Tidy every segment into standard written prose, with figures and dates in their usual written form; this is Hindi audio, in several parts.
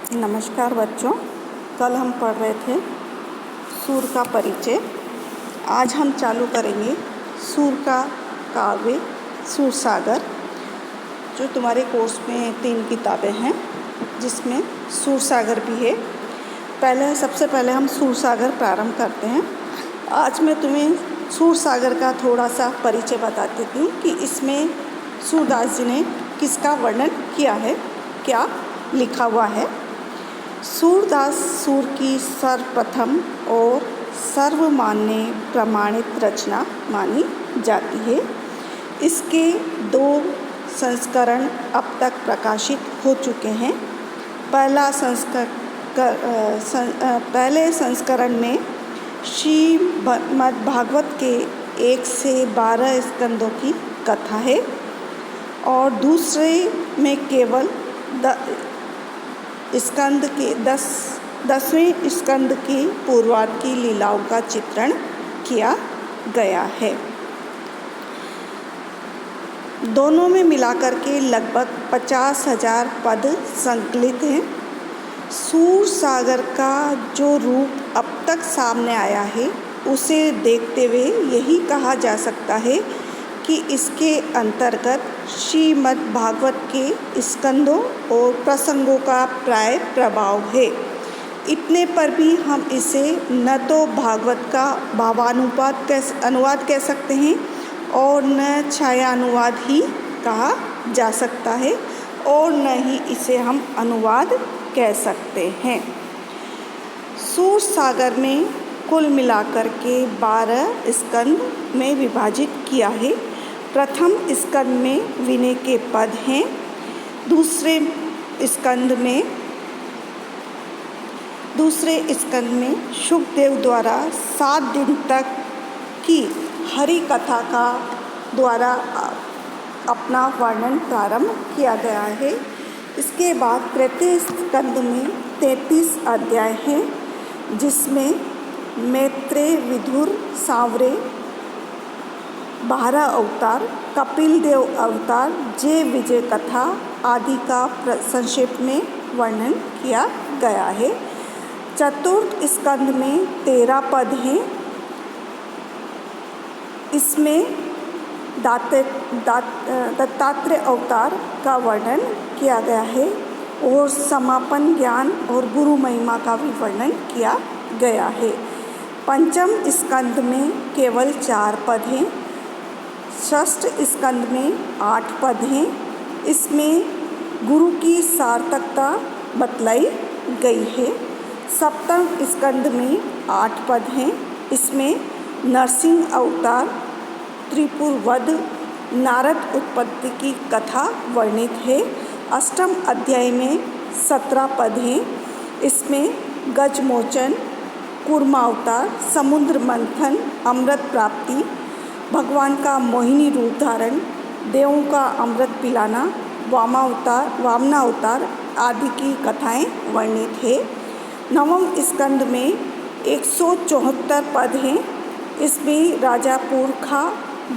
नमस्कार बच्चों, कल हम पढ़ रहे थे सूर का परिचय। आज हम चालू करेंगे सूर का काव्य सूरसागर, जो तुम्हारे कोर्स में 3 किताबें हैं, जिसमें सूरसागर भी है। सबसे पहले हम सूरसागर प्रारंभ करते हैं। आज मैं तुम्हें सूरसागर का थोड़ा सा परिचय बता देती हूँ कि इसमें सूरदास जी ने किसका वर्णन किया है, क्या लिखा हुआ है। सूरदास सूर की सर्वप्रथम और सर्वमान्य प्रमाणित रचना मानी जाती है। इसके 2 संस्करण अब तक प्रकाशित हो चुके हैं। पहले संस्करण में श्रीमद् भागवत के 1 से 12 स्कंदों की कथा है और दूसरे में केवल स्कंद के 10वें स्कंद की पूर्वार्ध की लीलाओं का चित्रण किया गया है। दोनों में मिलाकर के लगभग 50,000 पद संकलित हैं। सूरसागर का जो रूप अब तक सामने आया है, उसे देखते हुए यही कहा जा सकता है कि इसके अंतर्गत श्रीमद् भागवत के स्कंदों और प्रसंगों का प्राय प्रभाव है। इतने पर भी हम इसे न तो भागवत का अनुवाद कह सकते हैं और न छायानुवाद ही कहा जा सकता है और न ही इसे हम अनुवाद कह सकते हैं। सूरसागर में कुल मिलाकर के 12 स्कंद में विभाजित किया है। प्रथम स्कंद में विनय के पद हैं। दूसरे स्कंद में शुकदेव द्वारा 7 दिन तक की हरि कथा का द्वारा अपना वर्णन प्रारंभ किया गया है। इसके बाद तृतीय स्कंद में 33 अध्याय हैं, जिसमें मैत्रेय, विदुर, सांवरे 12 अवतार, कपिल देव अवतार, जय विजय कथा आदि का संक्षेप में वर्णन किया गया है। चतुर्थ स्कंद में 13 पद हैं। इसमें दत्तात्रेय अवतार का वर्णन किया गया है और समापन ज्ञान और गुरु महिमा का भी वर्णन किया गया है। पंचम स्कंद में केवल 4 पद हैं। षष्ठ स्कंद में 8 पद हैं। इसमें गुरु की सार्थकता बतलाई गई है। सप्तम स्कंद में 8 पद हैं। इसमें नरसिंह अवतार, त्रिपुर वध, नारद उत्पत्ति की कथा वर्णित है। अष्टम अध्याय में 17 पद हैं। इसमें गजमोचन, कूर्मावतार, समुद्र मंथन, अमृत प्राप्ति, भगवान का मोहिनी रूप धारण, देवों का अमृत पिलाना, वामनावतार आदि की कथाएं वर्णित है। नवम स्कंद में 174 पद हैं। इसमें राजा पुरखा,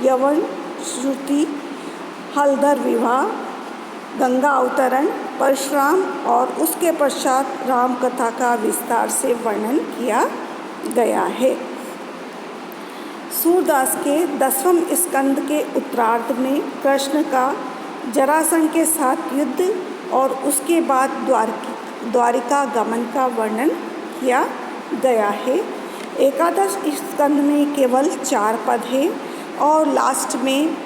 यवन, श्रुति, हलधर विवाह, गंगा अवतरण, परशुराम और उसके पश्चात राम कथा का विस्तार से वर्णन किया गया है। सूरदास के 10वें स्कंद के उत्तरार्ध में कृष्ण का जरासंध के साथ युद्ध और उसके बाद द्वारिका गमन का वर्णन किया गया है। एकादश स्कंद में केवल 4 पद हैं और लास्ट में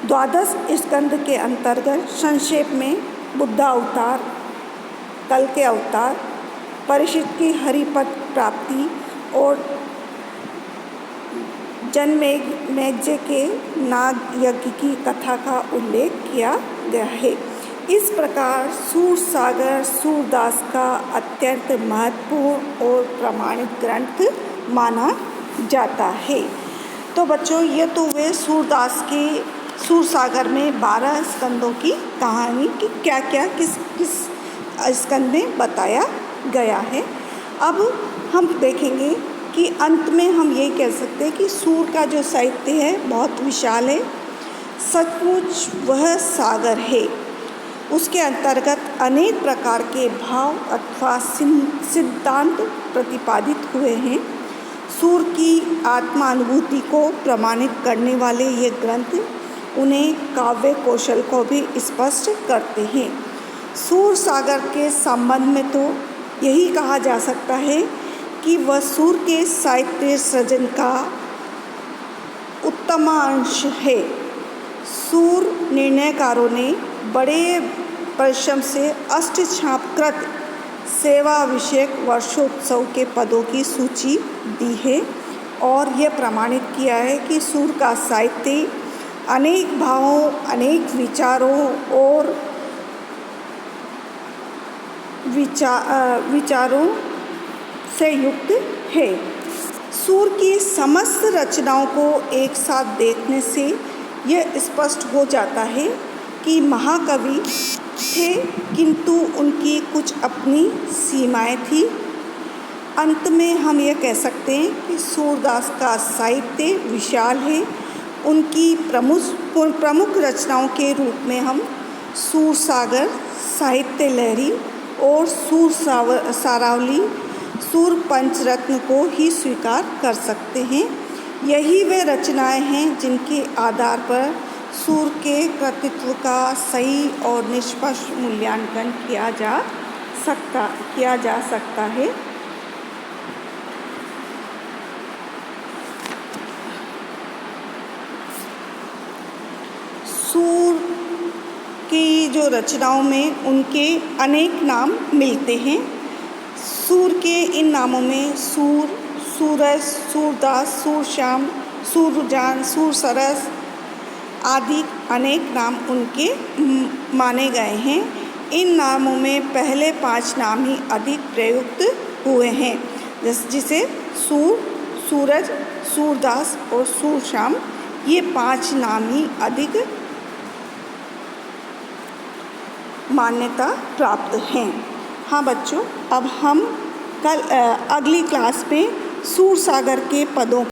12 स्कंद के अंतर्गत संक्षेप में बुद्ध अवतार, कल के अवतार, परीक्षित की हरिपद प्राप्ति और जनमेजय के नाग यज्ञ की कथा का उल्लेख किया गया है। इस प्रकार सूरसागर सूरदास का अत्यंत महत्वपूर्ण और प्रमाणित ग्रंथ माना जाता है। तो बच्चों, ये तो वे सूरदास के सूरसागर में 12 स्कंदों की कहानी कि क्या क्या किस स्कंद में बताया गया है। अब हम देखेंगे कि अंत में हम ये कह सकते हैं कि सूर का जो साहित्य है बहुत विशाल है। सचमुच वह सागर है। उसके अंतर्गत अनेक प्रकार के भाव अथवा सिद्धांत प्रतिपादित हुए हैं। सूर की आत्मानुभूति को प्रमाणित करने वाले ये ग्रंथ उन्हें काव्य कौशल को भी स्पष्ट करते हैं। सूर सागर के संबंध में तो यही कहा जा सकता है कि वह सूर के साहित्य सृजन का उत्तमांश है। सूर निर्णयकारों ने बड़े परिश्रम से अष्टछापकृत सेवा विषयक वर्षोत्सव के पदों की सूची दी है और यह प्रमाणित किया है कि सूर का साहित्य अनेक भावों, अनेक विचारों और विचारों से युक्त है। सूर की समस्त रचनाओं को एक साथ देखने से यह स्पष्ट हो जाता है कि महाकवि थे, किंतु उनकी कुछ अपनी सीमाएं थी। अंत में हम यह कह सकते हैं कि सूरदास का साहित्य विशाल है। उनकी प्रमुख रचनाओं के रूप में हम सूर सागर, साहित्य लहरी और सूर सारावली, सूर पंचरत्न को ही स्वीकार कर सकते हैं। यही वे रचनाएं हैं जिनके आधार पर सूर के कृतित्व का सही और निष्पक्ष मूल्यांकन किया जा सकता है। सूर की जो रचनाओं में उनके अनेक नाम मिलते हैं। सूर के इन नामों में सूर, सूरज, सूरदास, सूरश्याम, सूरजान, सूर सरस आदि अनेक नाम उनके माने गए हैं। इन नामों में पहले 5 नाम ही अधिक प्रयुक्त हुए हैं, जिसे सूर, सूरज, सूरदास और सूरश्याम, ये 5 नाम ही अधिक मान्यता प्राप्त हैं। हाँ बच्चों, अब हम अगली क्लास में सूर सागर के पदों